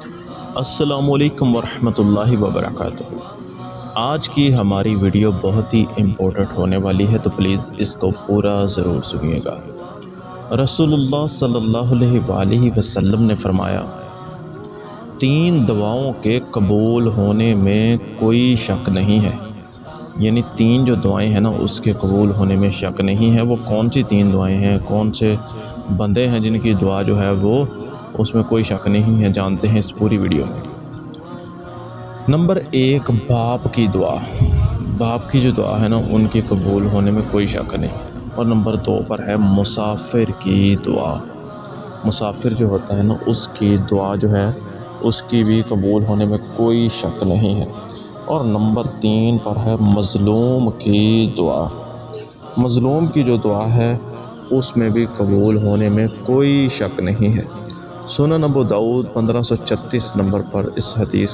السلام علیکم ورحمۃ اللہ وبرکاتہ۔ آج کی ہماری ویڈیو بہت ہی امپورٹنٹ ہونے والی ہے، تو پلیز اس کو پورا ضرور سنیے گا۔ رسول اللہ صلی اللہ علیہ وآلہ وسلم نے فرمایا، 3 دعاؤں کے قبول ہونے میں کوئی شک نہیں ہے، یعنی 3 جو دعائیں ہیں نا اس کے قبول ہونے میں شک نہیں ہے۔ وہ کون سی 3 دعائیں ہیں، کون سے بندے ہیں جن کی دعا جو ہے وہ اس میں کوئی شک نہیں ہے، جانتے ہیں اس پوری ویڈیو میں۔ نمبر 1، باپ کی دعا۔ باپ کی جو دعا ہے نا ان کے قبول ہونے میں کوئی شک نہیں۔ اور نمبر 2 پر ہے مسافر کی دعا۔ مسافر جو ہوتا ہے نا اس کی دعا جو ہے اس کی بھی قبول ہونے میں کوئی شک نہیں ہے۔ اور نمبر 3 پر ہے مظلوم کی دعا۔ مظلوم کی جو دعا ہے اس میں بھی قبول ہونے میں کوئی شک نہیں ہے۔ سنن ابو داؤد 1536 نمبر پر اس حدیث